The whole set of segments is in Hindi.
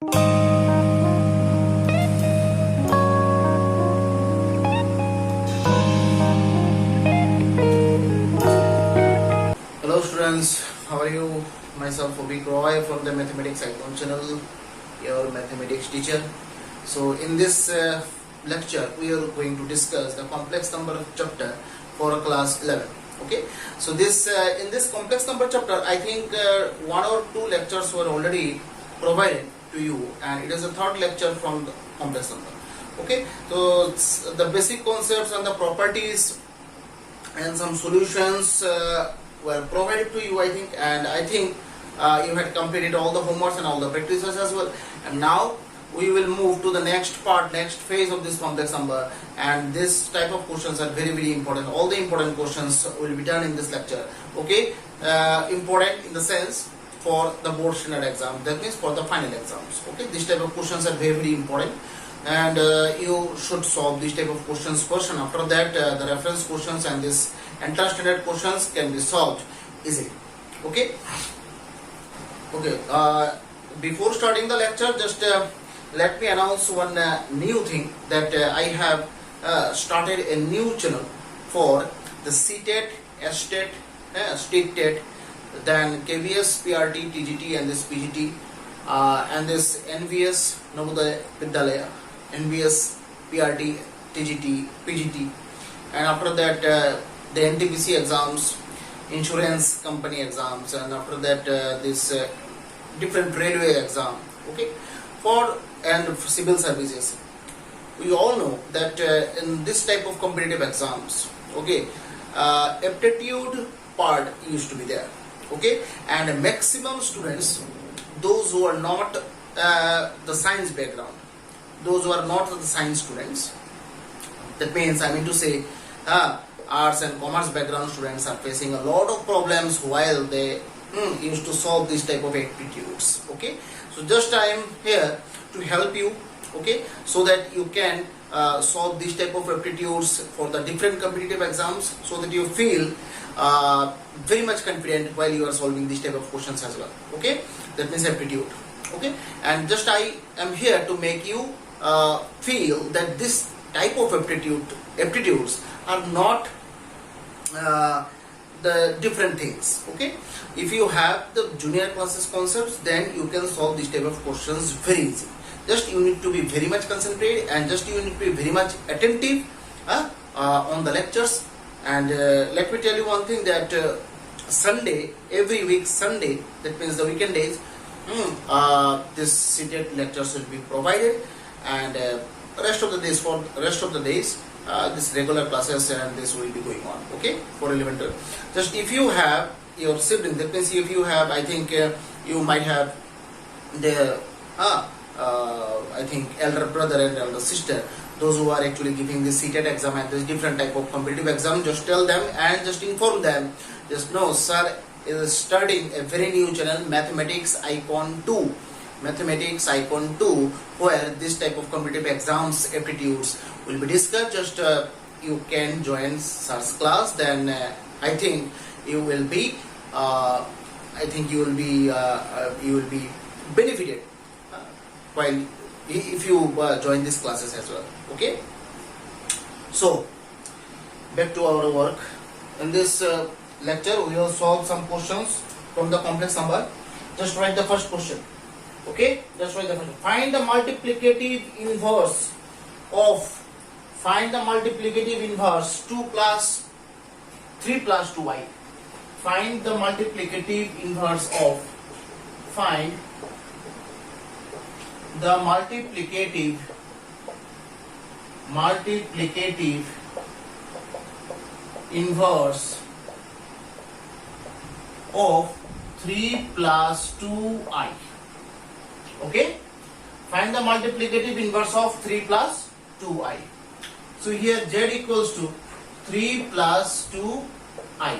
Hello students, how are you? Myself Obik Roy from the Mathematics Icon channel, your mathematics teacher. So in this lecture we are going to discuss the complex number chapter for class 11. Okay, so this in this complex number chapter I think one or two lectures were already provided to you, and it is the third lecture from the complex number. Okay, so the basic concepts and the properties and some solutions were provided to you, I think, and I think you had completed all the homeworks and all the practices as well. And now we will move to the next part, next phase of this complex number, and this type of questions are very important. All the important questions will be done in this lecture. Okay, important in the sense for the board standard exam, that means for the final exams. Okay, this type of questions are very important, and you should solve this type of questions first, and after that the reference questions and this entire standard questions can be solved easily. Okay, before starting the lecture, just let me announce one new thing, that I have started a new channel for the CTET, STET, State TET, then KVS, PRT, TGT, and this PGT, and this NVS, Navodaya Vidyalaya, NVS, PRT, TGT, PGT, and after that the NTPC exams, insurance company exams, and after that this different railway exam. Okay, for and civil services. We all know that in this type of competitive exams, okay, aptitude part used to be there. Okay, and maximum students, those who are not the science background, those who are not the science students, that means I mean to say arts and commerce background students are facing a lot of problems while they used to solve this type of aptitudes. Okay, so just I am here to help you, okay, so that you can solve this type of aptitudes for the different competitive exams, so that you feel very much confident while you are solving this type of questions as well. Okay, that means aptitude. Okay, and just I am here to make you feel that this type of aptitudes are not the different things. Okay, if you have the junior classes concepts, then you can solve this type of questions very easy. Just you need to be very much concentrated, and just you need to be very much attentive on the lectures. And let me tell you one thing, that Sunday, every week Sunday, that means the weekend days, this CTET lectures will be provided, and rest of the days this regular classes and this will be going on. Okay, for 11 12. Just if you have your sibling, that means if you have, I think you might have the I think elder brother and elder sister, those who are actually giving this CTET exam and this different type of competitive exam, just tell them and just inform them, just know sir is studying a very new channel, Mathematics Icon 2, Mathematics Icon 2, where this type of competitive exams aptitudes will be discussed. Just you can join sir's class, then I think you will be you will be benefited while if you join these classes as well. Okay, so back to our work. In this lecture we will solve some questions from the complex number. Just write the first question. Okay, just write the first. Find the multiplicative inverse of 2 plus 3 plus 2i. Find the multiplicative inverse of, find the multiplicative inverse of 3 plus 2i. Okay, find the multiplicative inverse of 3 plus 2i. So here z equals to 3 plus 2i.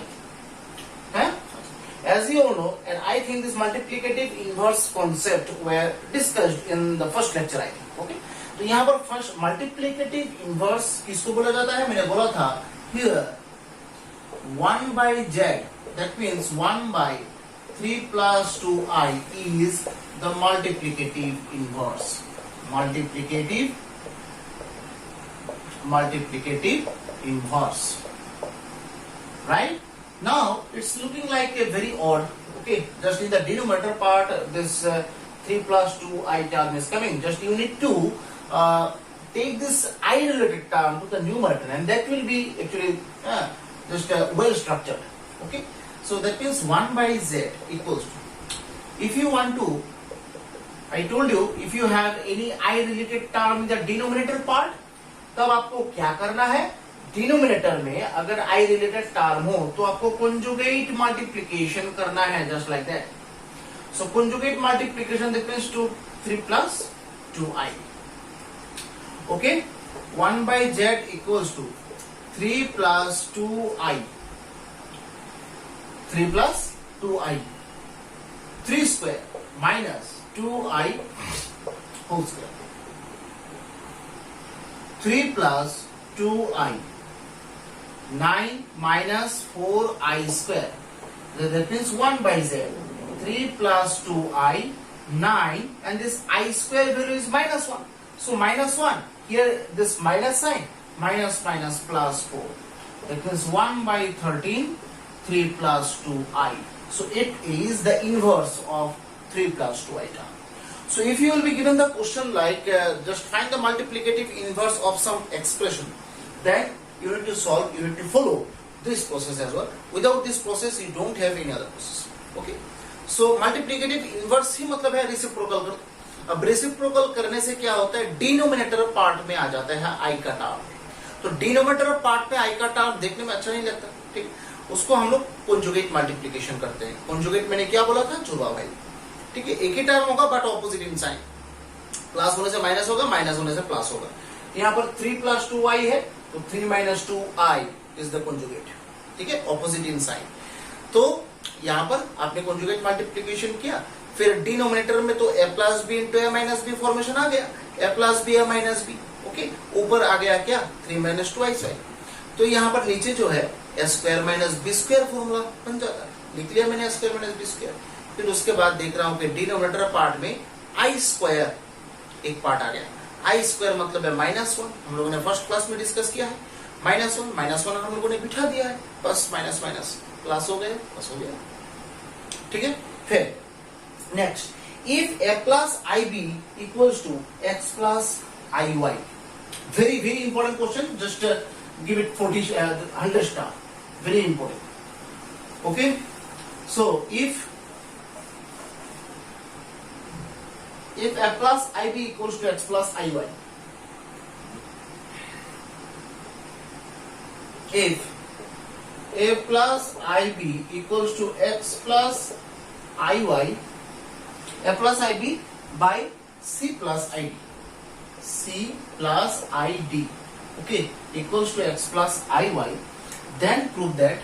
As you all know, and I think this multiplicative inverse concept were discussed in the first lecture, I think. Okay, तो यहाँ पर फर्स्ट मल्टीप्लिकेटिव इनवर्स किसको बोला जाता है? मैंने बोला था here 1 by z, that means 1 by 3 plus 2i is the multiplicative inverse. Multiplicative inverse. Right? Now it's looking like a very odd. Okay, just in the denominator part, this 3 plus 2i term is coming. Just you need to take this I related term to the numerator, and that will be actually just well structured. Okay, so that means 1 by z equals to, if you want to, I told you, if you have any I related term in the denominator part, तब आपको क्या करना है, डिनोमिनेटर में अगर आई रिलेटेड टर्म हो तो आपको conjugate मल्टीप्लिकेशन करना है, just like that. So conjugate multiplication difference to 3 plus 2i. Okay, 1 by z equals to 3 plus 2i. 3 plus 2i. 3 square minus 2i whole square. 3 plus 2i. 9 minus 4i square. That means 1 by z. 3 plus 2i, 9, and this I square value is minus 1. So minus 1. Here this minus sign. Minus minus plus 4. That means 1 by 13. 3 plus 2i. So it is the inverse of 3 plus 2i term. So if you will be given the question like just find the multiplicative inverse of some expression, then you need to solve, you need to follow this process as well. Without this process you don't have any other process. Okay, so multiplicative inverse ही मतलब है reciprocal कर. अब reciprocal करने से क्या होता है, डिनोमिनेटर पार्ट में आ जाता है i का टर्म. तो डिनोमिनेटर पार्ट में i का टर्म देखने में अच्छा नहीं लगता, ठीक, उसको हम लोग conjugate मल्टीप्लिकेशन करते हैं. conjugate मैंने क्या बोला था, जुड़वा भाई, ठीक है, एक ही टर्म होगा but opposite in sign. Plus होने से माइनस होगा, माइनस होने से प्लस होगा. यहाँ पर 3 plus 2i है तो 3 minus 2i is the conjugate, ठीक है, ऑपोजिट इन साइन. तो यहाँ पर आपने conjugate मल्टीप्लिकेशन किया, फिर डिनोमिनेटर में तो a plus b into a minus b formation आ गया, a plus b a minus b. Okay, ऊपर आ गया क्या, 3 minus 2i स्क्वायर. तो यहाँ पर नीचे जो है a square minus b square formula बन जाता है. लिख लिया मैंने a square minus b square. फिर उसके बाद देख रहा हूं कि डिनोमिनेटर पार्ट में आई स्क्वायर एक पार्ट आ गया. आई स्क्वायर मतलब है -1. हम लोगों ने फर्स्ट क्लास में डिस्कस किया है. -1 हम लोगों ने बिठा दिया है, बस माइनस माइनस प्लस हो गया, बस हो गया, ठीक है. फिर next, if a plus ib equals to x plus iy. very very important question, just give it 100 star, very important. Okay, so if a plus ib equals to x plus iy, if a plus ib equals to x plus iy, a plus ib by c plus id, c plus id, okay, equals to x plus iy, then prove that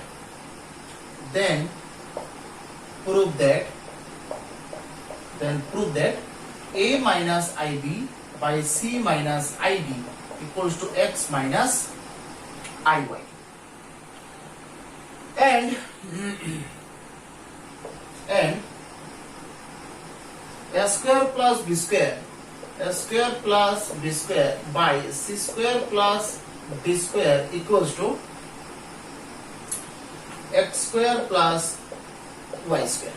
a minus ib by c minus id equals to x minus iy. And a square plus b square by c square plus d square equals to x square plus y square.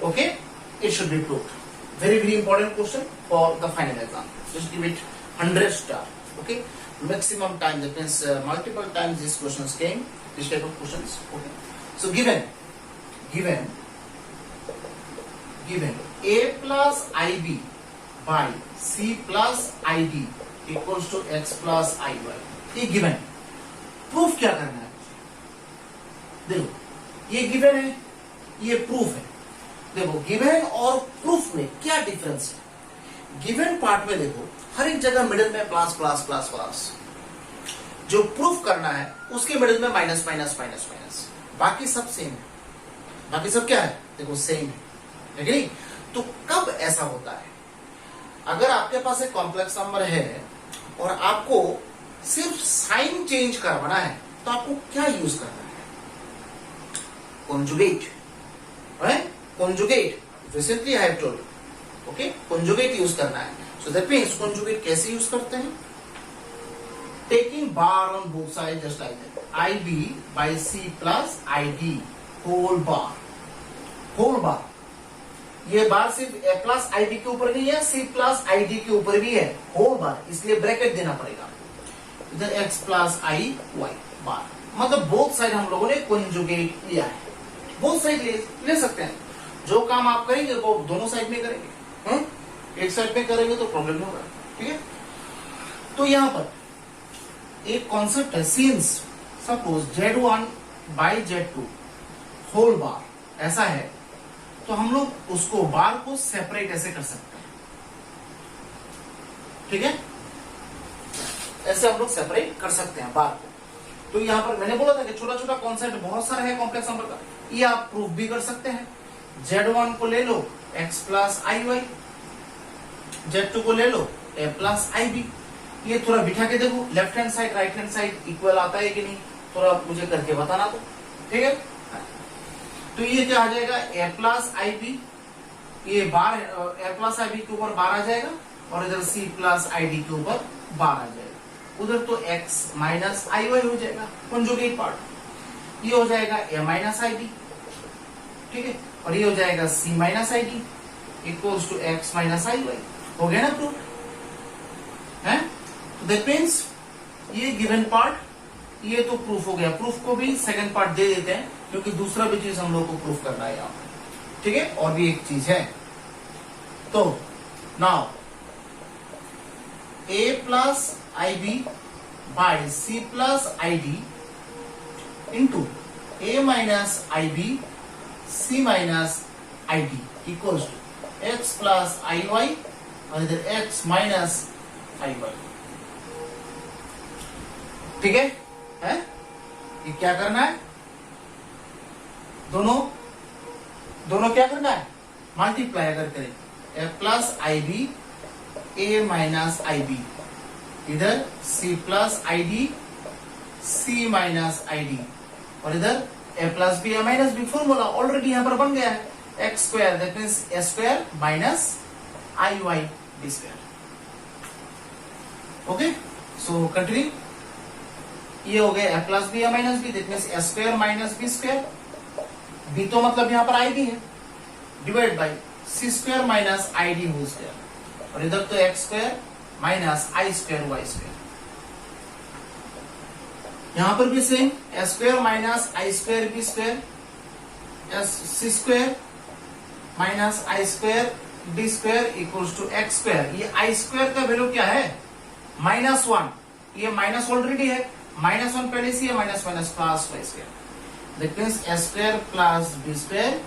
Okay, it should be proved. Very very important question for the final exam. Just give it 100 star. Okay, maximum time, that means multiple times these questions came, this type of questions. Okay, so given a plus ib by c plus id equals to x plus iy, ये given. प्रूफ क्या करना है, देखो ये गिवन है, ये प्रूफ है. देखो गिवन और प्रूफ में क्या डिफरेंस है. गिवन पार्ट में देखो हर एक जगह मिडिल में प्लस प्लस प्लस प्लस, जो प्रूफ करना है उसके मिडिल में माइनस माइनस माइनस माइनस, बाकी सब सेम है. बाकी सब क्या है, देखो सेम है कि नहीं. तो कब ऐसा होता है, अगर आपके पास एक कॉम्प्लेक्स नंबर है और आपको सिर्फ साइन चेंज करवाना है, तो आपको क्या यूज करना है, conjugate. conjugate. Recently I have told you. Okay, conjugate use करना है. So that means conjugate कैसे यूज करते हैं? Taking bar on both sides just like that. IB by C plus ID whole bar. Whole bar. ये बार सिर्फ A plus IB के ऊपर नहीं है, C plus ID के ऊपर भी है. whole bar. इसलिए ब्रैकेट देना पड़ेगा. इधर x plus I y bar. मतलब बोथ साइड हम लोगों ने conjugate लिया है. बोथ साइड ले सकते हैं. जो काम आप करेंगे वो दोनों साइड में करेंगे. एक साइड में करेंगे तो प्रॉब्लम होगा. ठीक है. तो यहां पर एक कॉन्सेप्ट है. Since suppose Z1 by Z2 whole bar ऐसा है, तो हम लोग उसको बार को सेपरेट ऐसे कर सकते हैं. ठीक है. ऐसे हम लोग सेपरेट कर सकते हैं बार को. तो यहां पर मैंने बोला था कि छोटा छोटा कॉन्सेप्ट बहुत सारा है कॉम्प्लेक्स नंबर का. ये आप प्रूफ भी कर सकते हैं. Z1 को ले लो x प्लस आई वाई, Z2 को ले लो a प्लस आई बी. ये थोड़ा बिठा के देखो, left hand side right hand side equal आता है कि नहीं, थोड़ा मुझे करके बताना. तो ठीक है. तो ये क्या आ जाएगा, a प्लस आई बी, ये बार a प्लस आई बी के ऊपर बार आ जाएगा, और इधर c प्लस आई डी के ऊपर बार आ जाएगा. उधर तो x माइनस आई वाई हो जाएगा कंजुगेट पार्ट. ये हो जाएगा a माइनस आई बी. ठीक है. और ये हो जाएगा c minus I D equals to x minus I Y. हो गया ना प्रूफ है. तो दैट मीन्स ये गिवन पार्ट ये तो प्रूफ हो गया. प्रूफ को भी सेकंड पार्ट दे देते हैं क्योंकि दूसरा भी चीज हम लोग को प्रूफ करना है यहाँ. ठीक है. और भी एक चीज है. तो now a plus I B by c plus I D into a minus I B c minus I D equals to x plus I Y और इधर x माइनस आई वाई. ठीक है. ये क्या करना है, दोनों क्या करना है, मल्टीप्लाई अगर करें a plus I b a minus I b, इधर c प्लस आई डी c माइनस आई डी, और इधर a plus b a minus b. Formula already यहां पर बन गया है. X square that means a square minus I y b square. Okay. So continue. ये हो गया a plus b a minus B that means a square minus B square. B तो मतलब यहां पर आई बी है, divide by c square minus I d whole square, और इधर तो x स्क्वायर माइनस आई स्क्वायर वाई स्क्वायर. यहां पर भी same a square minus I square B square, c square minus I square d square equals to x square. ये आई स्क्वायर का वैल्यू क्या है, -1. ये माइनस ऑलरेडी है, -1 पहले से minus minus plus Y square. That means a square plus B square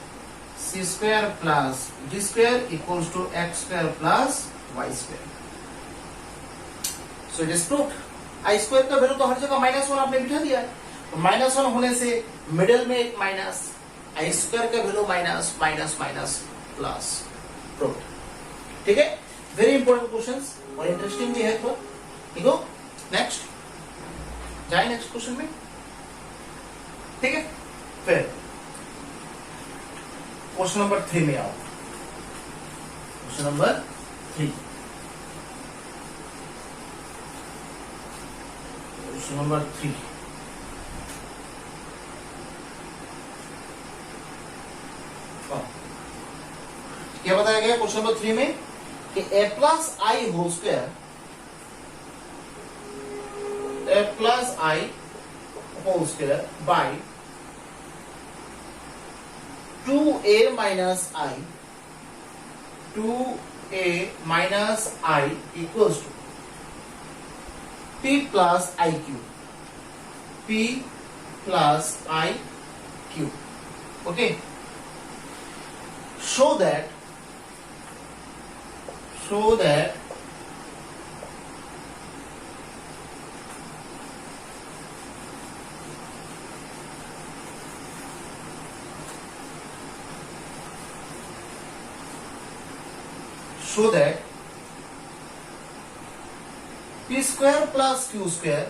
c square plus d square equals to x square plus Y square. So it is proved. I square का वैल्यू तो हर जगह -1 आपने बिठा दिया है. तो -1 होने से मिडिल में एक माइनस, आई स्क्वायर का value minus minus minus plus. Proved. ठीक है. वेरी इंपॉर्टेंट क्वेश्चंस और इंटरेस्टिंग भी है. तो ठीक हो. नेक्स्ट जाए नेक्स्ट क्वेश्चन में. ठीक है. फिर क्वेश्चन नंबर 3 में आओ. Question number 3. Question number 3. क्या बताया गया क्वेश्चन नंबर 3 में कि a plus I whole square, a plus I whole square by 2a minus I, 2a minus i equals to p plus i cube, p plus i cube. Okay. show that p square plus q square,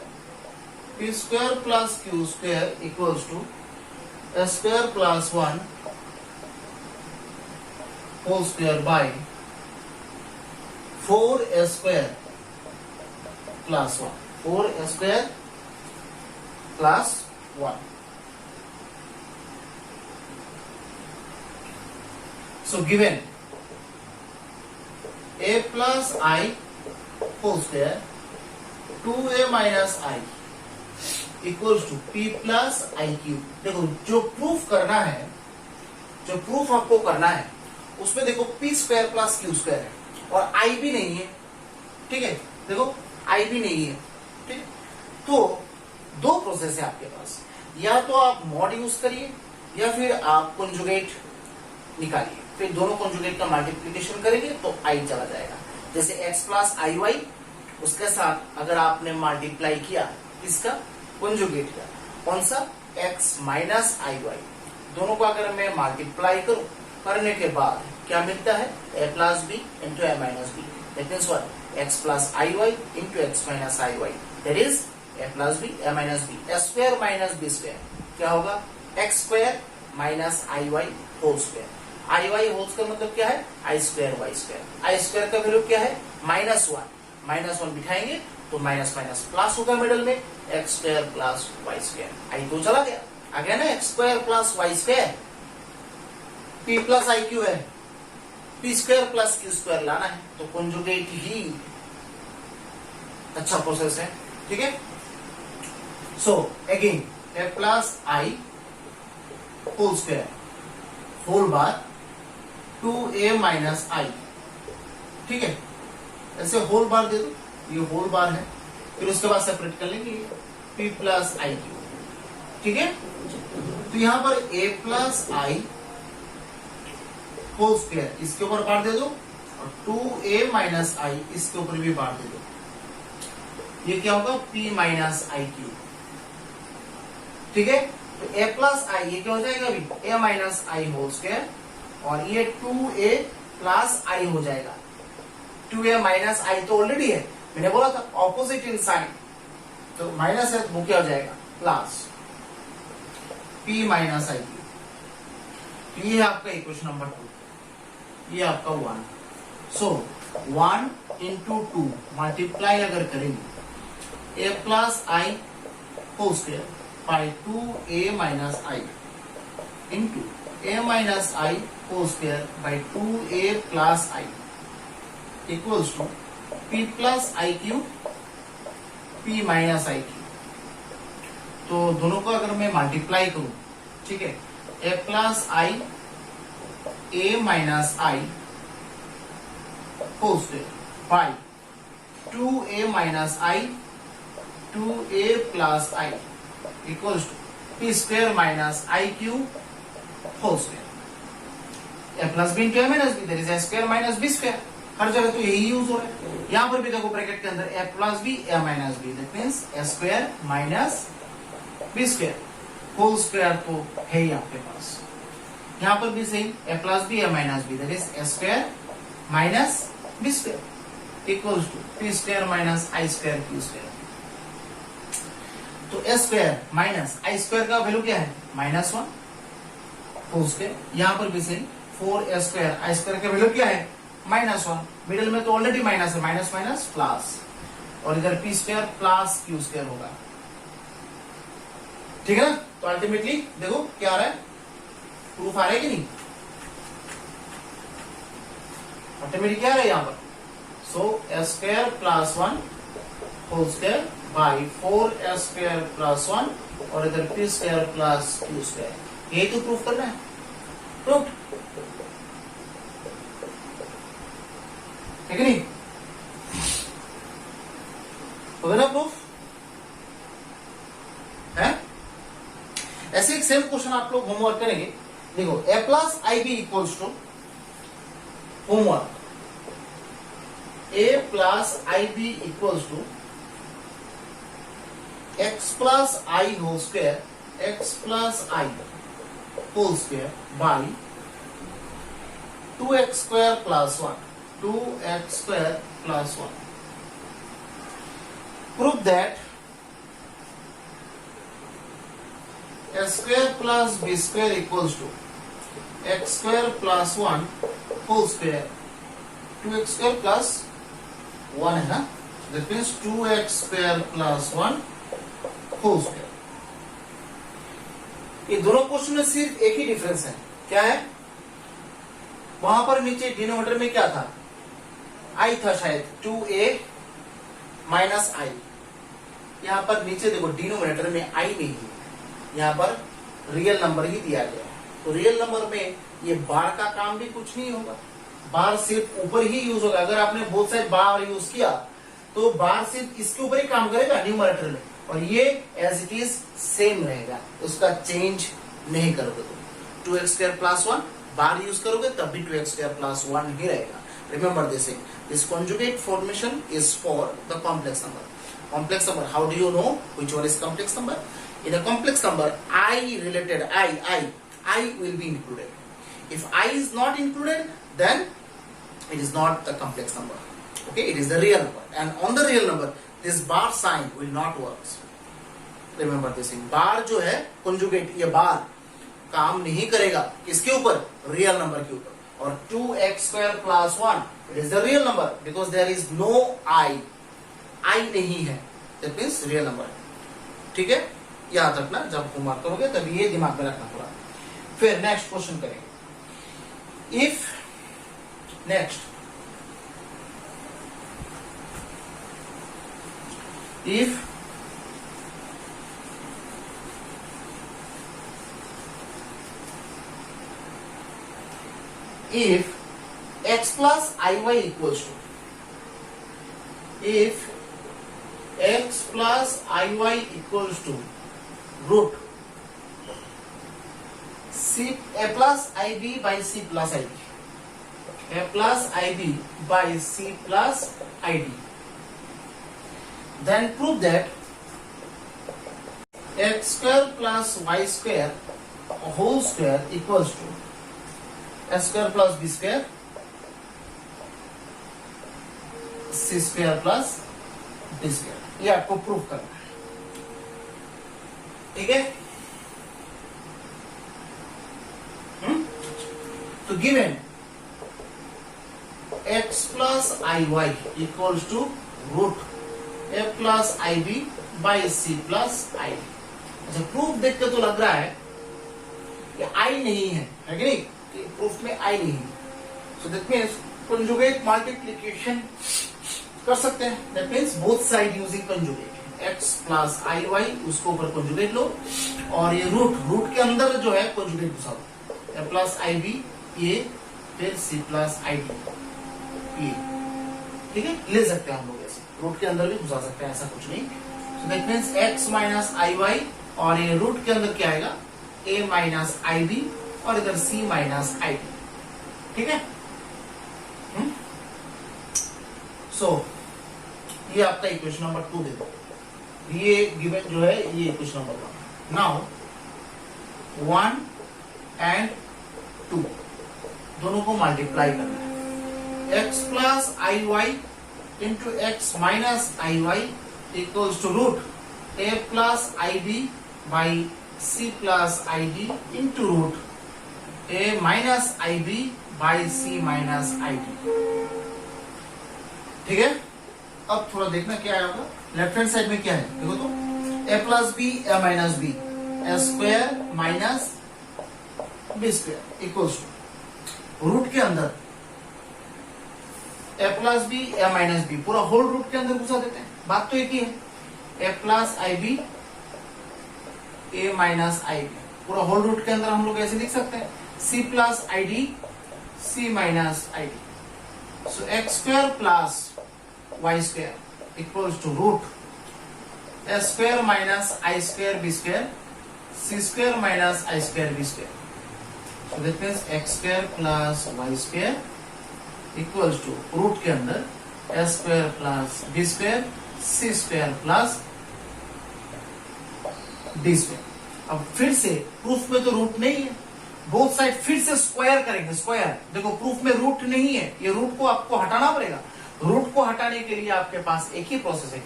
p square plus q square equals to a square plus 1 whole square by 4a square plus 1, 4a square plus 1. So given a plus I whole square 2a minus I equals to p plus i cube. देखो जो प्रूफ करना है, जो प्रूफ आपको करना है उसमें देखो p square plus Q square है और i भी नहीं है. ठीक है, देखो i भी नहीं है. ठीक है, तो दो प्रोसेस है आपके पास. या तो आप मॉड यूज करिए या फिर आप कंजुगेट निकालिए. फिर दोनों कंजुगेट का मल्टीप्लिकेशन करेंगे तो i चला जाएगा. जैसे x प्लस आई वाई, उसके साथ अगर आपने मल्टीप्लाई किया इसका कंजुगेट का, कौन सा, x माइनस आई वाई, दोनों को अगर मैं मल्टीप्लाई करूं, करने के बाद क्या मिलता है, a plus B into A minus B. That means what, x plus I y into x minus I y. That is a plus b a minus B. A square minus B square क्या होगा, x square minus I y whole square. I y whole square मतलब क्या है, i square y square. I square का वैल्यू क्या है, माइनस वन. माइनस वन बिठाएंगे तो माइनस माइनस प्लस होगा मिडल में, X square plus Y square. I तो चला गया, आ गया ना X square plus Y square. P plus आई क्यू है, P square plus Q square लाना है तो कंजुगेट ही अच्छा प्रोसेस है. ठीक है, so again A plus I whole square whole bar 2a minus I. ठीक है, ऐसे होल बार दे दो, ये होल बार है. फिर उसके बाद सेपरेट कर लेंगे p प्लस आई क्यू. ठीक है, तो यहां पर a plus I whole square इसके ऊपर बार दे दो और 2a माइनस आई इसके ऊपर भी बार दे दो. ये क्या होगा, p माइनस आई क्यू. ठीक है, तो a प्लस आई ये क्या हो जाएगा अभी, a minus I whole square और ये 2a प्लस आई हो जाएगा. 2a माइनस आई तो ऑलरेडी है, मैंने बोला था ऑपोजिट इन साइन, तो माइनस है तो वो क्या हो जाएगा, plus p minus I Q. ये आपका इक्वेशन नंबर 2, ये आपका 1. सो 1 इंटू 2 मल्टीप्लाई अगर करेंगे a plus I whole square by 2a minus i into a minus I whole square by 2a plus I equals to p plus I q p minus I q. तो दोनों को अगर मैं मल्टीप्लाई करूं, ठीक है, a plus I a minus I whole square by 2a minus I 2a plus I equals to p square minus I Q whole square. a plus B into A minus B, that is a square minus b square. हर जगह तो यही यूज हो रहा है. यहां पर भी देखो ब्रैकेट के अंदर a plus b a minus B, that means a square minus b square whole square तो है ही आपके पास. यहां पर भी same a plus b a minus B, that is a square minus b square equals to p square minus I square q square. तो a square minus I square का वैल्यू क्या है, माइनस 1 होल स्क्वायर. यहां पर भी सेम 4a स्क्वायर आई स्क्वायर का वैल्यू क्या है, माइनस 1. मिडिल में तो ऑलरेडी माइनस है, माइनस माइनस प्लस, और इधर p square plus Q square होगा. ठीक है ना, तो अल्टीमेटली देखो क्या आ रहा है, प्रूफ आ रहा है कि नहीं, अल्टीमेटली क्या आ रहा है यहां पर. So a square plus 1 whole square by 4a square plus 1 और इधर p square plus Q square. यही तो प्रूफ करना है. प्रूफ ठीक है नहीं, हो गया ना प्रूफ है. ऐसे एक सेम क्वेश्चन आप लोग होमवर्क करेंगे. देखो a plus I b equals to, homework, a plus I b equals to x plus I whole square, x plus I whole square by 2x square plus 1, 2x square plus 1. Prove that a square plus b square equals to x square plus 1 whole square, 2x square plus 1 है ना, that means 2x square plus 1 whole square. ये दोनों क्वेश्चन में सिर्फ एक ही डिफरेंस है, क्या है? वहां पर नीचे डिनोमिनेटर में क्या था? आई था शायद, 2a माइनस आई। यहां पर नीचे देखो डिनोमिनेटर में आई नहीं है, यहां पर रियल नंबर ही दिया गया है। तो रियल नंबर में ये बार का काम भी कुछ नहीं होगा, बार सिर्फ ऊपर ही यूज होगा। अगर आपने बोथ साइड बार यूज किया तो बार सिर्फ इसके ऊपर ही काम करेगा न्यूमरेटर में, और ये एज इट इज सेम रहेगा, उसका चेंज नहीं करोगे। तो 2x स्क्वायर प्लस 1 बार यूज करोगे तब भी 2x स्क्वायर प्लस 1 ही रहेगा। Remember this conjugate formation is for the complex number. Complex number, how do you know which one is complex number? In a complex number, I related I will be included. If I is not included, then it is not the complex number. Okay, it is the real number. And on the real number, this bar sign will not work. Remember this thing. Bar जो है conjugate, ये बार काम नहीं करेगा किसके ऊपर? रियल नंबर के ऊपर। और 2x square plus 1 it is the real number because there is no I नहीं है, दैट मीन्स रियल नंबर है। ठीक है, याद रखना, जब होमवर्क करोगे तब ये दिमाग में रखना पूरा। फिर नेक्स्ट क्वेश्चन करेंगे। If x plus iy equals to, if x plus iy equals to root a plus ib by c plus id, a plus ib by c plus id, then prove that x square plus y square whole square equals to s square plus b square c square plus d square। ये आपको प्रूव करना है, ठीक है। तो given x plus iy equals to root a plus ib by c plus id। अच्छा, प्रूफ देख के तो लग रहा है कि i नहीं है कि नहीं? प्रूफ में आई नहीं है, so that means conjugate multiplication कर सकते हैं। That means both side using conjugate, x plus I y उसको ऊपर कंजुगेट लो, और ये रूट के अंदर जो है कंजुगेट घुसा दो, प्लस आई बी ये फिर सी प्लस आई डी ये, ठीक है, ले सकते हैं हम लोग ऐसे, रूट के अंदर भी घुसा सकते हैं, ऐसा कुछ नहीं। So that means x minus I Y, और ये रूट के अंदर क्या आएगा? a माइनस आई बी, और इधर c माइनस आई डी, ठीक है। सो ये आपका इक्वेशन नंबर 2 दे दो, ये गिवन जो है ये इक्वेशन नंबर 1। नाउ 1 एंड 2 दोनों को मल्टीप्लाई करना है। x plus I y into x minus I y equals to root a plus I B by c plus I D into root a minus I B by c minus I d, ठीक है। अब थोड़ा देखना क्या है होगा, लेफ्ट हैंड साइड में क्या है देखो तो, a plus b a minus b, a square minus B square equals to root के अंदर a plus b a minus b, पूरा होल रूट के अंदर घुसा देते हैं, बात तो एक ही है। a plus I b a minus I b, पूरा होल रूट के अंदर हम लोग ऐसे लिख सकते हैं, c plus I d c minus I d. So x square plus Y square equals to root a square minus I square B square c square minus I square B square. So that means x square plus Y square equals to root के अंदर a square plus B square c square plus d square. अब फिर से प्रूफ में तो रूट नहीं है, बोथ साइड फिर से स्क्वायर करेंगे। स्क्वायर देखो प्रूफ में रूट नहीं है, ये रूट को आपको हटाना पड़ेगा। रूट को हटाने के लिए आपके पास एक ही प्रोसेस है,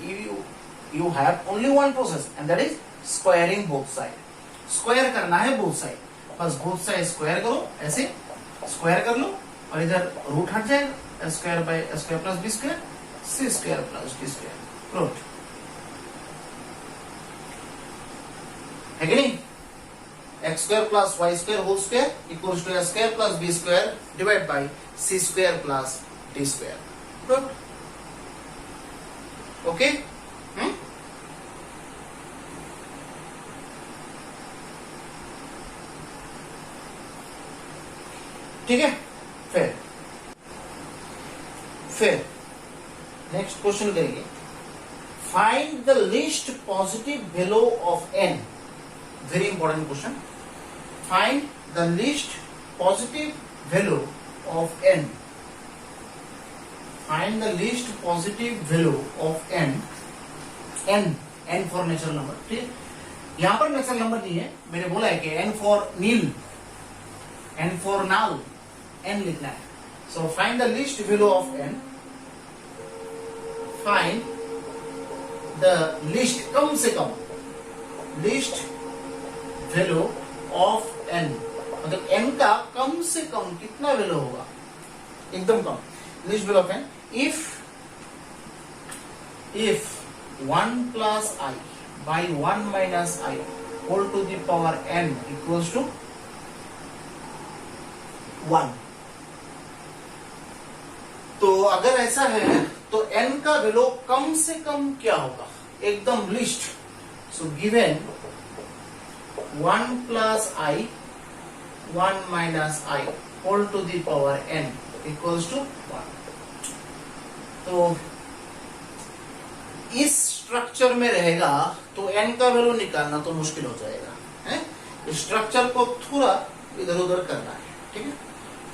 you have only one process and that is squaring both side. Square करना है बोथ साइड, बस बोथ साइड स्क्वायर करो, ऐसे स्क्वायर कर लो और इधर रूट हट जाएगा, square by square plus B square, c square plus d square root, है कि नहीं? X square plus Y square whole square equals to a square plus B square divide by c square plus d square root. Okay, ठीक है। फिर नेक्स्ट क्वेश्चन करेंगे, find the least positive value of n. Very important question, find the least positive value of N, find the least positive value of n, n for natural number. ठीक, यहां पर नेचुरल नंबर नहीं है, मैंने बोला है कि N for nil, N for null, N लिखना है। So find the least value of N, find the least, कम से कम लीस्ट वैल्यू ऑफ एन, मतलब एन का कम से कम कितना वैल्यू होगा, एकदम कम, least value of N. If 1 plus I by 1 minus I whole to the power n equals to 1, तो अगर ऐसा है तो n का वैल्यू कम से कम क्या होगा, एकदम least. So given 1 plus i 1 minus I whole to the power n equals to 1, तो इस स्ट्रक्चर में रहेगा तो n का वैल्यू निकालना तो मुश्किल हो जाएगा, है? इस स्ट्रक्चर को थोड़ा इधर उधर करना है, ठीक है?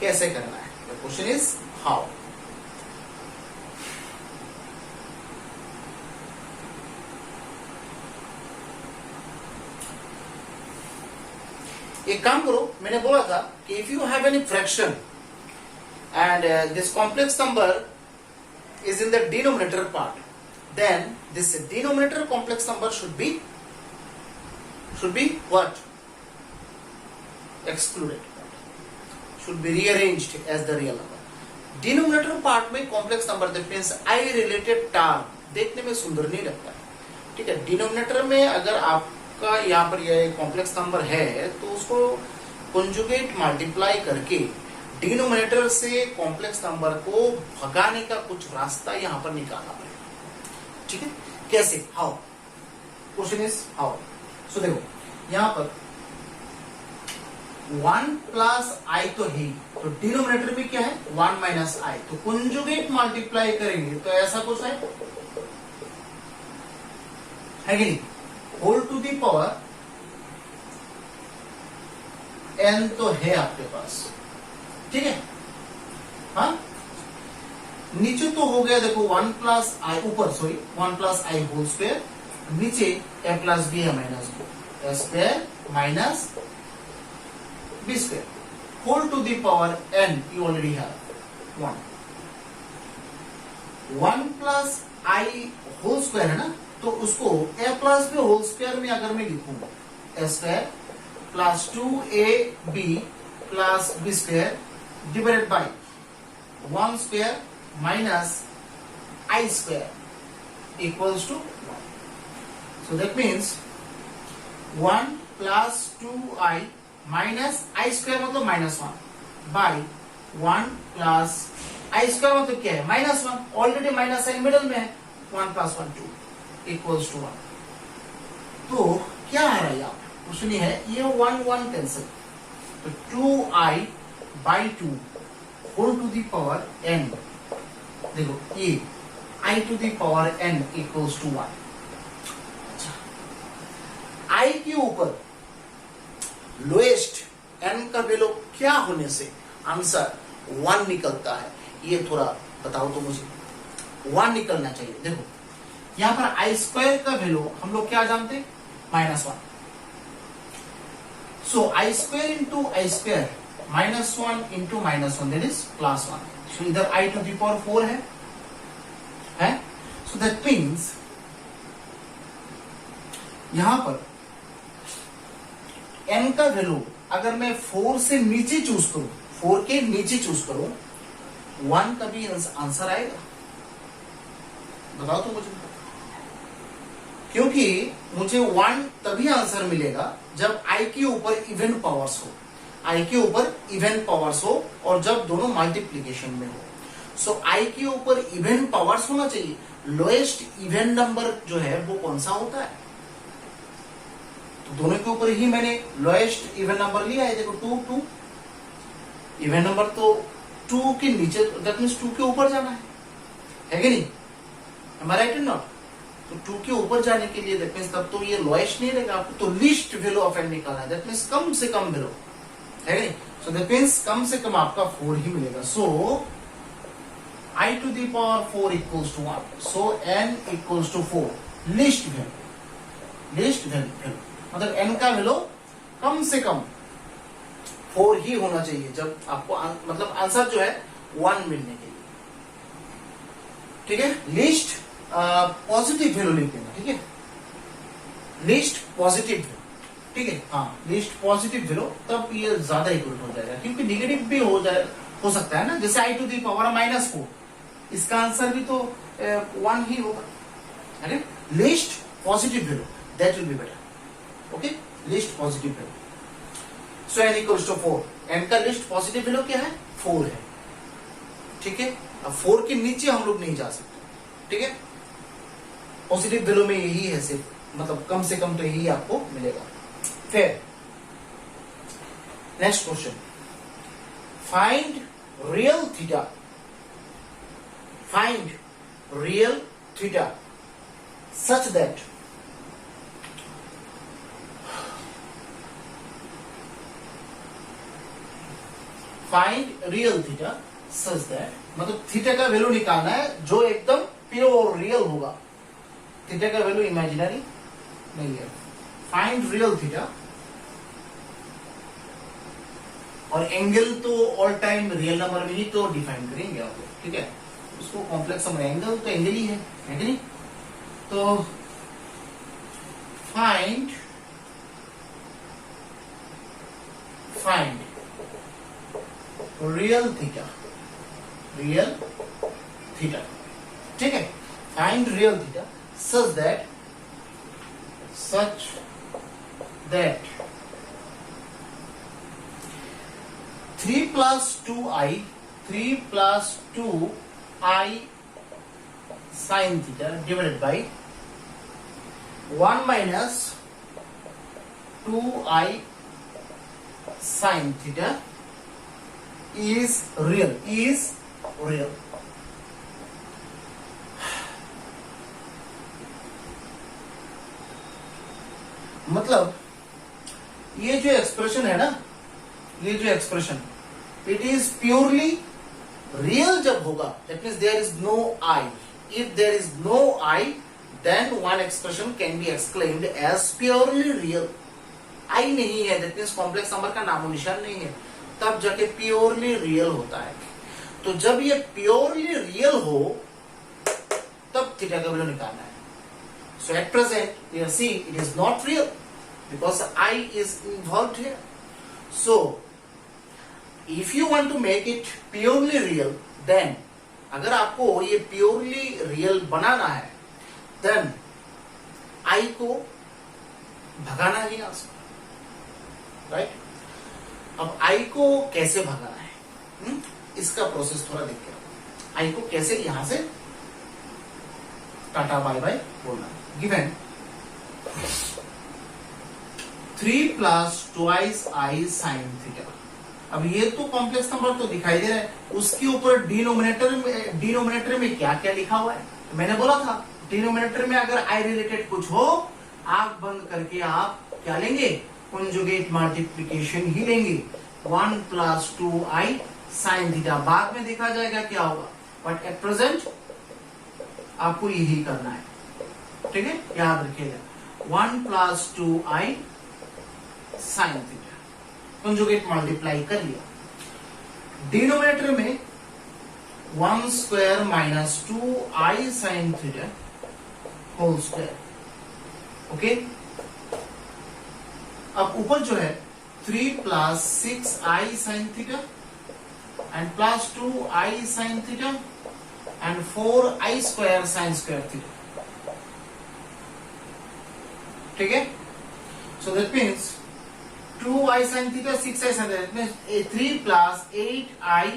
कैसे करना है? The question is how. एक काम करो, मैंने बोला था कि if you have any fraction and this complex number is in the denominator part, then this denominator complex number should be what? Excluded, should be rearranged as the real number. Denominator part में complex number, that means I related term देखने में सुंदर नहीं लगता है, ठीक है? डिनोमिनेटर में अगर आपका यहाँ पर यह कॉम्प्लेक्स नंबर है तो उसको कंजुगेट मल्टीप्लाई करके डिनोमिनेटर से कॉम्प्लेक्स नंबर को भगाने का कुछ रास्ता यहां पर निकालना पड़ेगा, ठीक है? कैसे? How, question is how. So देखो यहां पर 1 प्लस आई तो है, तो डिनोमिनेटर में क्या है 1 माइनस आई, तो कंजुगेट मल्टीप्लाई करेंगे तो ऐसा कुछ है कि नहीं? Whole to the power n तो है आपके पास, ठीक है? हाँ, नीचे तो हो गया देखो 1 प्लस आई, ऊपर सॉरी 1 प्लस आई होल स्क्वायर, नीचे ए प्लस बी है minus B, A square minus B square whole to the power n, you already have 1 plus I whole square है ना, तो उसको A plus B whole square में अगर मैं लिखूंगा A square plus 2ab plus B square divided by 1 square minus I square equals to 1. So that means 1 plus 2I minus I square मतलब minus 1 by 1 plus I square मतलब क्या है -1, ऑलरेडी माइनस साइन मिडल में है, 1 plus 1 2 equals to 1। तो क्या आ रहा है यहाँ पर? कुछ नहीं है, ये 1 1 कैंसिल, तो 2I by 2 whole to the power n, देखो ये I to the power n equals to 1। अच्छा, I के ऊपर लोएस्ट n का वैल्यू क्या होने से आंसर 1 निकलता है, ये थोड़ा बताओ तो मुझे। 1 निकलना चाहिए। देखो यहां पर आई स्क्वायर का वैल्यू हम लोग क्या जानते हैं -1, so I square into I square -1 into -1 that is +1, so इधर आई टू द पावर 4 है? सो दैट मीन्स यहां पर n का वैल्यू अगर मैं 4 से नीचे चूज करूं, 4 के नीचे चूज करूं, 1 का भी आंसर आएगा? बताओ तो मुझे, क्योंकि मुझे 1 तभी आंसर मिलेगा जब i के ऊपर इवन पावर्स हो, i के ऊपर इवन पावर्स हो और जब दोनों मल्टीप्लीकेशन में हो। सो i के ऊपर इवन पावर्स होना चाहिए। लोएस्ट इवन नंबर जो है वो कौन सा होता है? तो दोनों के ऊपर ही मैंने लोएस्ट इवन नंबर लिया है। देखो 2 2 इवन नंबर तो 2 के नीचे, दैट मींस 2 के ऊपर जाना है कि नहीं? Am I right or not? तो 2 के ऊपर जाने के लिए दैट मींस तब तो ये लोएस्ट नहीं रहेगा, आपको तो लीस्ट वैल्यू ऑफ n निकालना है, दैट मींस कम से कम वैल्यू है कि नहीं? सो दैट मींस कम से कम आपका 4 ही मिलेगा। सो I to the power 4 equals to 1. So n equals to 4. Least value मतलब n का वैल्यू कम से कम 4 ही होना चाहिए जब आपको मतलब आंसर जो है 1 मिलने के लिए। ठीक है, लीस्ट पॉजिटिव वैल्यू लिख देना। ठीक है, लीस्ट पॉजिटिव वैल्यू, ठीक है, हाँ लीस्ट पॉजिटिव वैल्यू, तब ये ज्यादा इक्वल हो जाएगा, क्योंकि निगेटिव भी हो सकता है ना, जैसे I to the power -4, इसका आंसर भी तो 1 ही होगा। Least positive value, that will be better. Okay, least positive value. So n equals to 4, n का लीस्ट पॉजिटिव वैल्यू क्या है? 4 है। ठीक है, अब 4 के नीचे हम लोग नहीं जा सकते। ठीक है, पॉजिटिव वैल्यू में यही है सिर्फ, मतलब कम से कम तो यही आपको मिलेगा। फिर next question, find real theta, find real theta such that मतलब थीटा का वैल्यू निकालना है जो एकदम प्योर रियल होगा। थीटा का वैल्यू इमेजिनरी नहीं है। फाइंड रियल थीटा, और एंगल तो ऑल टाइम रियल नंबर में ही तो डिफाइन करेंगे आप लोग। ठीक है, उसको कॉम्प्लेक्स समझ, एंगल तो एंगल ही है कि नहीं? तो फाइंड रियल थीटा, ठीक है, find real theta such that 3 plus 2i sin theta divided by 1 minus 2i sin theta is real, मतलब ये जो एक्सप्रेशन है ना, ये जो expression, it is purely real जब होगा, that means there is no I. If there is no I, then one expression can be explained as purely real. I नहीं है, दैट मीन्स कॉम्प्लेक्स नंबर का नामो निशान नहीं है, तब जाके प्योरली रियल होता है। तो जब ये प्योरली रियल हो तब थीटा का वैल्यू निकालना है। So at present you see it is not real because I is involved here. So if you want to make it purely real, then अगर आपको ये purely real बनाना है, then I को भगाना ही आसान, राइट? अब I को कैसे भगाना है, इसका प्रोसेस थोड़ा देखते हैं। I को कैसे यहां से टाटा बाय बाय बोलना है। Given 3 plus 2i sin theta, अब ये तो कॉम्प्लेक्स नंबर तो दिखाई दे रहा है, उसके ऊपर डिनोमिनेटर में क्या क्या लिखा हुआ है। तो मैंने बोला था डिनोमिनेटर में अगर आई रिलेटेड कुछ हो, आंख बंद करके आप क्या लेंगे, कंजुगेट मल्टीप्लिकेशन ही लेंगे। 1 plus 2i sin थीटा, बाद में देखा जाएगा क्या होगा, बट एट प्रेजेंट आपको यही करना है। ठीक है, याद रखिएगा 1 plus 2i sin theta, conjugate multiply कर लिया। डिनोमिनेटर में 1 square minus 2i sin theta whole square. Okay, अब ऊपर जो है 3 plus 6i sin theta and plus 2i sin theta and 4i square sin square theta. ठीक है? So that means 2i sin theta 6i sin theta, that means 3 plus 8i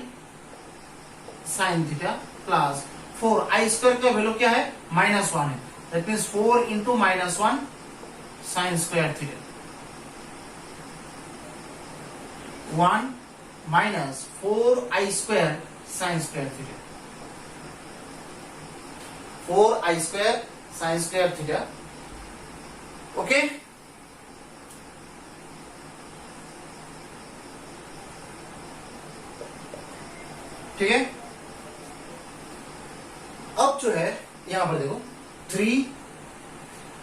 sin theta plus 4i square का वैल्यू क्या है? -1 है. That means 4 into -1 sin square theta. 1 minus 4i square sin square theta. 4i square sin square theta. Okay? ठीक है? अब जो है यहां पर देखो 3,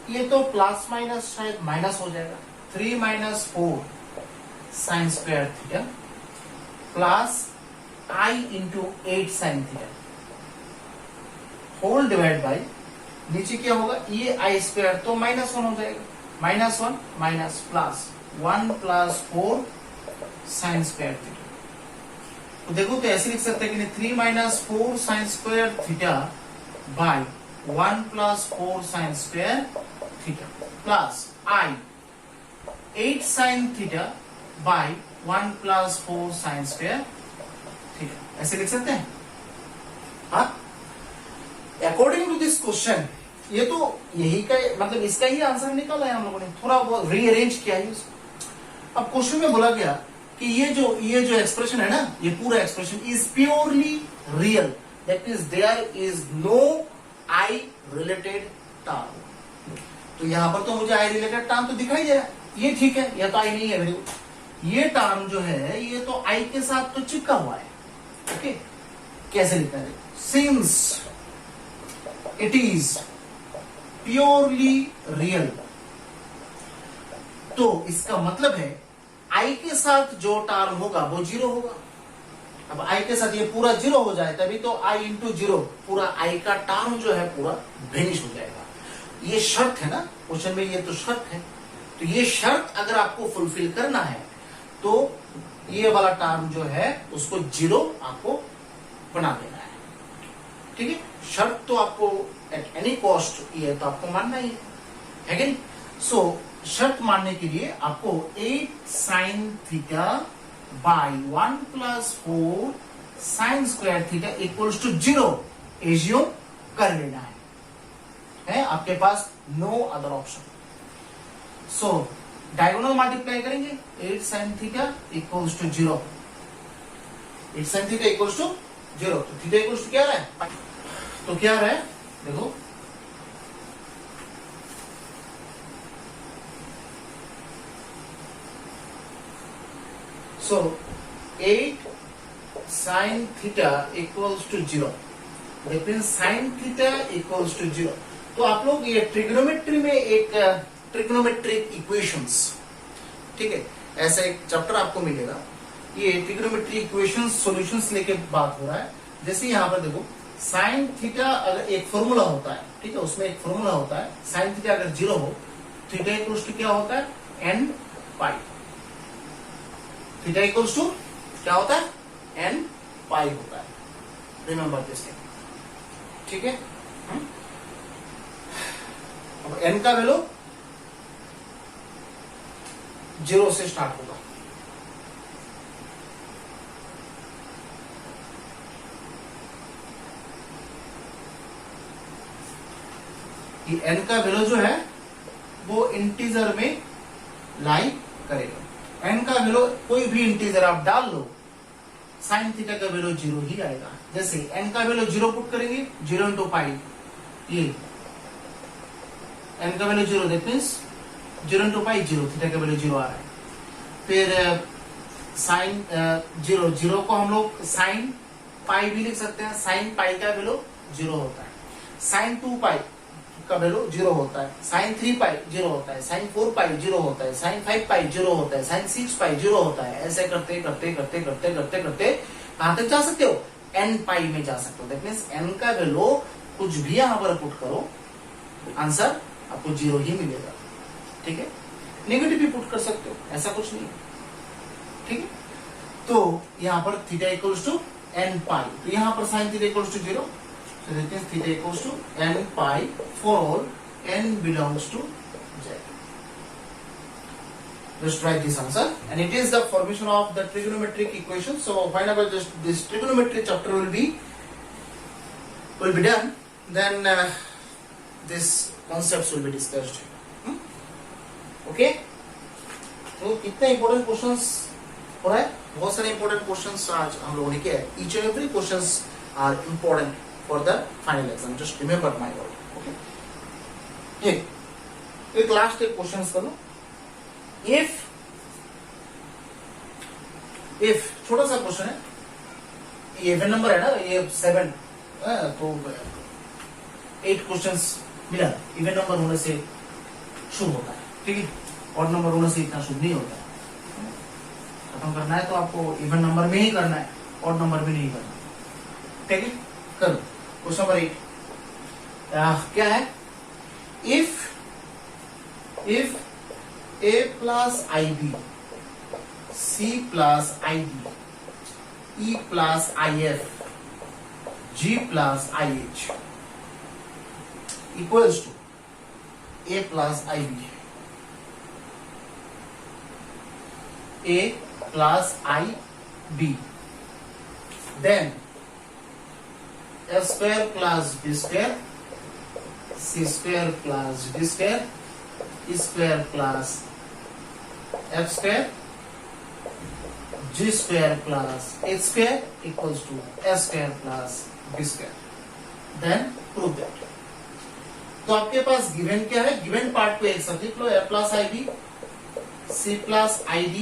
ये तो प्लस माइनस शायद माइनस हो जाएगा. 3 minus 4 sin square theta plus I into 8 sin theta whole divide by नीचे क्या होगा? ये I स्क्वायर तो -1 हो जाएगा. -1 minus plus 1 plus 4 sin square theta. तो देखो तो ऐसे लिख सकते हैं कि 3 minus 4 sin square theta by 1 plus 4 sin square theta plus I 8 sin theta by 1 plus 4 sin square theta. ऐसे लिख सकते हैं. हाँ, अकॉर्डिंग टू दिस क्वेश्चन ये तो यही का मतलब इसका ही आंसर निकाला है हम लोगों ने, थोड़ा बहुत रीअरेंज किया है उसको. अब क्वेश्चन में बोला गया कि ये जो एक्सप्रेशन है ना, ये पूरा expression is purely real. That means there is no i related term. तो यहां पर तो मुझे आई रिलेटेड टर्म तो दिखाई दे रहा है, ये ठीक है, यह तो आई नहीं है मेरे को. ये टर्म जो है ये तो आई के साथ तो चिपका हुआ है. ओके, कैसे लिखना है? Since it is purely real, तो इसका मतलब है आई के साथ जो टर्म होगा वो 0 होगा. अब आई के साथ ये पूरा 0 हो जाए तभी तो आई इंटू 0 पूरा आई का टर्म जो है पूरा वेनिश हो जाएगा. ये शर्त है ना क्वेश्चन में, ये तो शर्त है. तो ये शर्त अगर आपको फुलफिल करना है तो ये वाला टर्म जो है उसको 0 आपको बना देना है. ठीक है, शर्त तो आपको एट एनी कॉस्ट ये तो आपको मानना ही है कि नहीं. सो शर्त मानने के लिए आपको 8 sin theta by 1 plus 4 sin square theta equals to 0 assume कर लेना है आपके पास no other option. So diagonal multiply करेंगे 8 sin theta equals to 0. 8 sin theta equals to 0, तो थीटा इक्वल्स टू क्या रहा है? तो क्या रहा है देखो, so 8 sin theta equals to 0. That means sin theta equals to 0. तो आप लोग ये ट्रिग्नोमेट्री में एक ट्रिग्नोमेट्रिक इक्वेशंस, ठीक है, ऐसा एक चैप्टर आपको मिलेगा. ये ट्रिग्नोमेट्री इक्वेशंस सॉल्यूशंस लेके बात हो रहा है. जैसे यहाँ पर देखो sin थीटा अगर एक फॉर्मूला होता है, ठीक है, उसमें एक फॉर्मूला होता है sin थीटा अगर 0 हो, थीटा इक्वल्स टू क्या होता है? n pi. Theta equals to क्या होता है? n पाई होता है. Remember this thing. ठीक है, अब n का वैल्यू 0 से स्टार्ट होगा. कि n का वैल्यू जो है वो इंटीजर में लाई करेगा. n का वैल्यू कोई भी इंटीजर आप डाल लो, साइन थीटा का वैल्यू 0 ही आएगा. जैसे n का वैल्यू 0 पुट करेंगे, 0 इंटू पाई, ये n का value 0, that means 0 into pi 0, theta का वैल्यू 0 आ रहा है. फिर साइन 0 को हम लोग साइन पाई भी लिख सकते हैं. साइन पाई का वैल्यू 0 होता है. साइन 2 पाई का वैल्यू 0 होता है. साइन 3 पाई 0 होता है. साइन 4 पाई 0 होता है. साइन 5 पाई 0 होता है. साइन 6 पाई 0 होता है. ऐसे करते करते करते करते करते करते कहां तक जा सकते हो? n पाई में जा सकते हो. दैट मींस n का वैल्यू कुछ भी यहां पर पुट करो, आंसर आपको 0 ही मिलेगा. ठीक है, नेगेटिव भी पुट कर सकते हो, ऐसा कुछ नहीं है. ठीक है, तो यहाँ पर theta equals to n pi, तो यहाँ पर sine theta equals to 0, so that means theta equals to n pi for all n belongs to z. Just write this answer, and it is the formation of the trigonometric equation. So whenever this trigonometry chapter will be done, then this concepts will be discussed. Okay? तो कितने इंपॉर्टेंट क्वेश्चंस हो रहा है, बहुत सारे इंपॉर्टेंट क्वेश्चंस आज हम लोगों ने किया है. Each and every questions are important for the final exam. Just remember my word. Okay. एक लास्ट एक क्वेश्चन कर लो. if छोटा सा क्वेश्चन है, ये इवन नंबर है ना, ये 7, तो 8 क्वेश्चंस मिला, इवन नंबर होने से शुरू होता है, ठीक है, ऑड नंबर होने से इतना शुरू नहीं होता है. खत्म करना है तो आपको इवन नंबर में ही करना है, ऑड नंबर में नहीं करना, ठीक है. करो क्वेश्चन नंबर 8. क्या है, if a plus ib, c plus id, e plus if, g plus ih equals to a plus ib, a plus ib, then f square plus b square, c square plus d square, e square plus f square, g square plus h square equals to s square plus b square. Then prove that. तो आपके पास गिवन क्या है, गिवन पार्ट को एक साथ लिख लो, a plus ib, c plus id,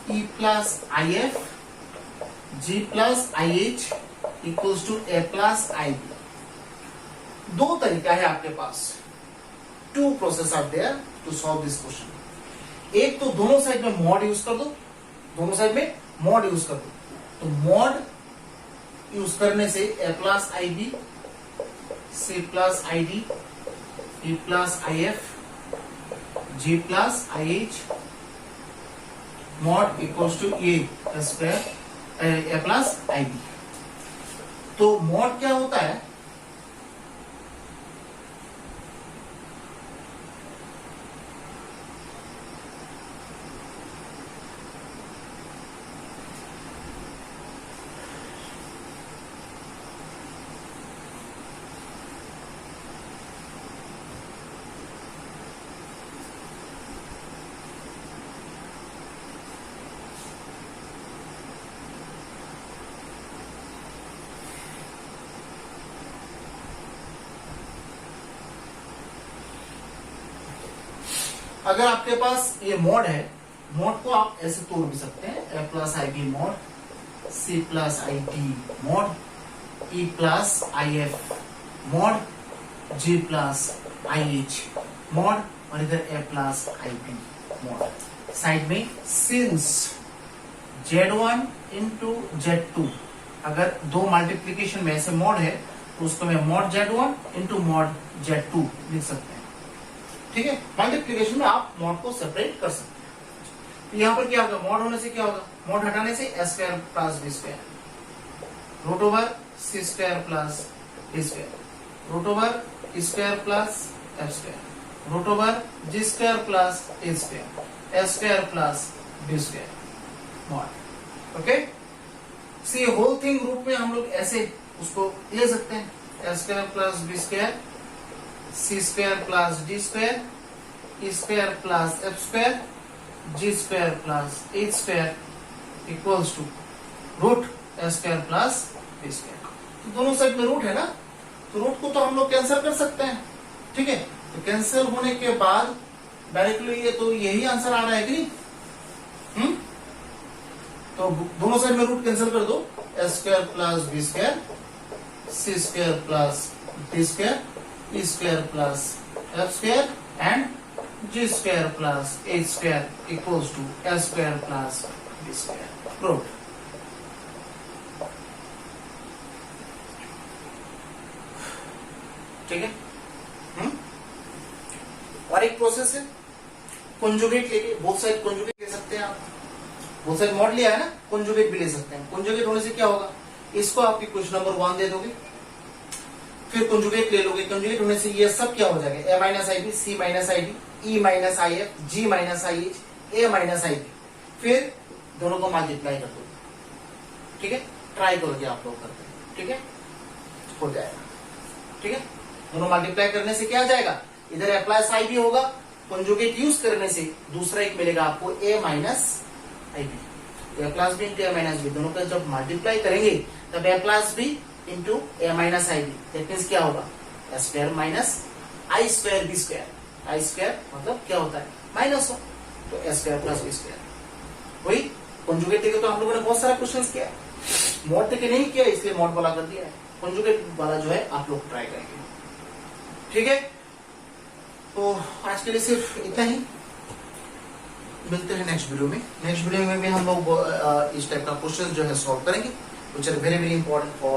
e plus if, g plus ih equals to a plus ib. दो तरीका है आपके पास, 2 process are there to solve this question. एक तो दोनों साइड में मॉड यूज कर दो, दोनों साइड में मॉड यूज कर दो. तो मॉड यूज करने से a plus ib, c plus id, e plus if, g plus ih, mod equals to a square a plus ib. तो मॉड क्या होता है, अगर आपके पास ये मॉड है, मॉड को आप ऐसे तोड़ भी सकते हैं, a plus I b mod, c plus I d mod, e plus i f mod, g plus i h mod, और इधर a plus I b mod. Side में सिंस z1 इंटू z2, अगर दो मल्टीप्लीकेशन में ऐसे मॉड है तो उसको मैं mod z1 into mod z2 लिख सकते हैं, ठीक है. मल्टीप्लीकेशन में आप मॉड को सेपरेट कर सकते हैं. तो यहाँ पर क्या होगा, मॉड होने से क्या होगा, मॉड हटाने से s square plus b square, root over c square plus d square, root over e square plus f square, root over g square plus a square, s square plus b square mod. Okay, see whole thing root में हम लोग ऐसे उसको ले सकते हैं, s square plus b square, c square plus d square, e square plus f square, g square plus h square equals to root s square plus b square. तो दोनों साइड में रूट है ना, तो रूट को तो हम लोग कैंसिल कर सकते हैं, ठीक है. तो कैंसिल होने के बाद डायरेक्टली ये तो यही आंसर आ रहा है कि नहीं. तो दोनों साइड में रूट कैंसिल कर दो, s square plus b square, c square plus d square, e square plus f square and g square plus h square equals to s square plus b square. Prove. ठीक है. और एक प्रोसेस है, कंजुगेट लेके, बोथ साइड कंजुगेट ले सकते हैं आप. बहुत सारे मॉड लिया है ना, कंजुगेट भी ले सकते हैं। कंजुगेट होने से क्या होगा, इसको आपकी क्वेश्चन नंबर 1 दे दोगे, फिर कंजुगेट ले लोगे, कंजुगेट होने से ये सब क्या हो जाएगा, A minus I B, C minus I D, E minus I F, G minus I H, A minus I B, फिर दोनों को मल्टीप्लाई कर दोगे। ठीक है, ट्राई करोगे आप लोग करके, ठीक है, हो जाएगा। ठीक है, दोनों मल्टीप्लाई करने से क्या आ जाएगा, इधर ए प्लस आई बी होगा, कंजुगेट यूज करने से दूसरा एक मिलेगा आपको A minus I B. A plus B into A minus B, दोनों का जब मल्टीप्लाई करेंगे तब A plus B into A minus I B, that means क्या होगा, A square minus I square B square. I square मतलब क्या होता है, माइनस हो, तो A square plus B square. वही कंजुगेट देखे तो हम लोगों ने बहुत सारा क्वेश्चन किया है, मॉड देखे नहीं किया इसलिए मॉड वाला कर दिया है। कंजुगेट वाला जो है आप लोग ट्राई करेंगे। ठीक है, तो आज के लिए सिर्फ इतना ही, मिलते हैं नेक्स्ट वीडियो में। नेक्स्ट वीडियो में भी हम लोग इस टाइप का क्वेश्चन जो है सॉल्व करेंगे, which are very very important for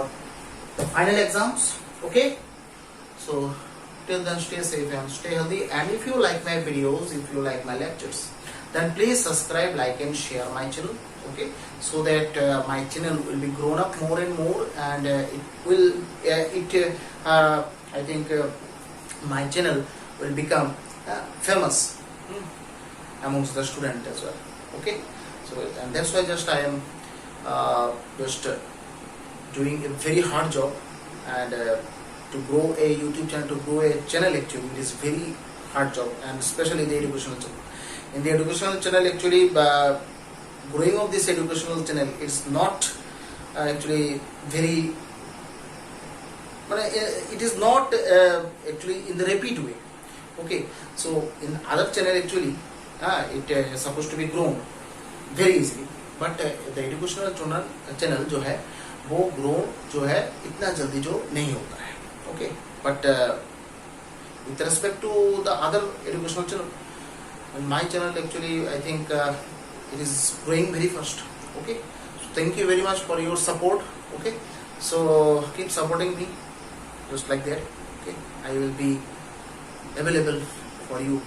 the final exams. Okay, so till then stay safe and stay healthy, and if you like my videos, if you like my lectures, then please subscribe, like and share my channel. Okay, so that my channel will be grown up more and more, and it will I think my channel will become famous amongst the student as well. Okay, so and that's why just I am just doing a very hard job, and to grow a YouTube channel, to grow a channel actually it is very hard job, and especially the educational channel. In the educational channel actually growing of this educational channel is not actually very it is not actually in the rapid way. Okay, so in other channel actually it is supposed to be grown very easily, but the educational channel जो है वो ग्रो जो है इतना जल्दी जो नहीं होता है. Okay, but with respect to the other educational channel, my channel actually I think it is growing very fast. Okay, so thank you very much for your support. Okay, so keep supporting me just like that. Okay, I will be available for you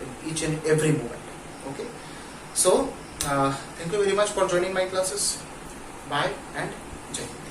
in each and every moment. Okay, so thank you very much for joining my classes. Bye and Jai Hind.